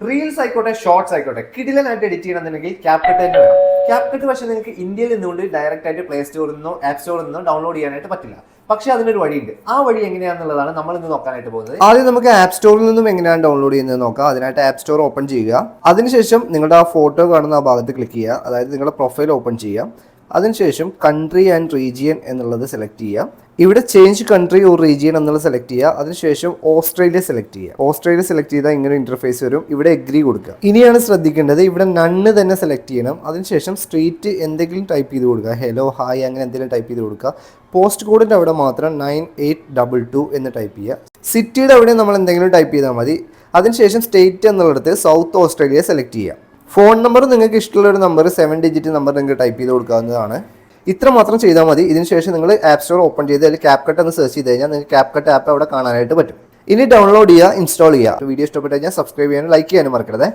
Reels ആയിക്കോട്ടെ shorts ആയിക്കോട്ടെ കിടിലനായിട്ട് edit ചെയ്യണമെന്നുണ്ടെങ്കിൽ ക്യാപ്കട്ട് തന്നെ വേണം. ക്യാപ്കട്ട് പക്ഷേ നിങ്ങൾക്ക് ഇന്ത്യയിൽ നിന്നുകൊണ്ട് ഡയറക്റ്റ് ആയിട്ട് പ്ലേ സ്റ്റോറിൽ നിന്നോ ആപ്പ് സ്റ്റോറിൽ നിന്നോ ഡൗൺലോഡ് ചെയ്യാനായിട്ട് പറ്റില്ല. പക്ഷേ അതിനൊരു വഴിയുണ്ട്. ആ വഴി എങ്ങനെയാണെന്നുള്ളതാണ് നമ്മൾ ഇന്ന് നോക്കാനായിട്ട് പോകുന്നത്. ആദ്യം നമുക്ക് ആപ്പ് സ്റ്റോറിൽ നിന്നും എങ്ങനെയാണ് ഡൗൺലോഡ് ചെയ്യുന്നത് നോക്കാം. അതിനായിട്ട് ആപ്പ് സ്റ്റോർ ഓപ്പൺ ചെയ്യുക. അതിനുശേഷം നിങ്ങളുടെ ആ ഫോട്ടോ കാണുന്ന ആ ഭാഗത്ത് ക്ലിക്ക് ചെയ്യുക. അതായത് നിങ്ങളുടെ പ്രൊഫൈൽ ഓപ്പൺ ചെയ്യുക. അതിനുശേഷം കൺട്രി ആൻഡ് റീജിയൻ എന്നുള്ളത് സെലക്ട് ചെയ്യുക. ഇവിടെ ചേഞ്ച് കൺട്രി ഓർ റീജിയൻ എന്നുള്ളത് സെലക്ട് ചെയ്യുക. അതിനുശേഷം ഓസ്ട്രേലിയ സെലക്ട് ചെയ്യുക. ഓസ്ട്രേലിയ സെലക്ട് ചെയ്താൽ ഇങ്ങനെ ഇന്റർഫേസ് വരും. ഇവിടെ എഗ്രി കൊടുക്കുക. ഇനിയാണ് ശ്രദ്ധിക്കേണ്ടത്, ഇവിടെ നണ്ണ് തന്നെ സെലക്ട് ചെയ്യണം. അതിനുശേഷം സ്ട്രീറ്റ് എന്തെങ്കിലും ടൈപ്പ് ചെയ്ത് കൊടുക്കുക. ഹലോ ഹായ് അങ്ങനെ എന്തെങ്കിലും ടൈപ്പ് ചെയ്ത് കൊടുക്കുക. പോസ്റ്റ് കോഡിൻ്റെ അവിടെ മാത്രം 9822 എന്ന് ടൈപ്പ് ചെയ്യുക. സിറ്റിയുടെ അവിടെ നമ്മൾ എന്തെങ്കിലും ടൈപ്പ് ചെയ്താൽ മതി. അതിനുശേഷം സ്റ്റേറ്റ് എന്നുള്ളിടത്ത് സൗത്ത് ഓസ്ട്രേലിയ സെലക്ട് ചെയ്യുക. ഫോൺ നമ്പർ നിങ്ങൾക്ക് ഇഷ്ടമുള്ള ഒരു നമ്പർ 7 ഡിജിറ്റ് നമ്പർ നിങ്ങൾക്ക് ടൈപ്പ് ചെയ്ത് കൊടുക്കാവുന്നതാണ്. ഇത്ര മാത്രം ചെയ്താൽ മതി. ഇതിനുശേഷം നിങ്ങൾ ആപ്പ് സ്റ്റോർ ഓപ്പൺ ചെയ്ത് അതിൽ ക്യാപ്കട്ട് എന്ന് സെർച്ച് ചെയ്ത് കഴിഞ്ഞാൽ നിങ്ങൾക്ക് ക്യാപ്കട്ട് ആപ്പ് അവിടെ കാണാനായിട്ട് പറ്റും. ഇനി ഡൗൺലോഡ് ചെയ്യുക, ഇൻസ്റ്റാൾ ചെയ്യുക. വീഡിയോ ഇഷ്ടപ്പെട്ട് കഴിഞ്ഞാൽ സബ്സ്ക്രൈബ് ചെയ്യാനും ലൈക്ക് ചെയ്യാനും മറക്കരുത്.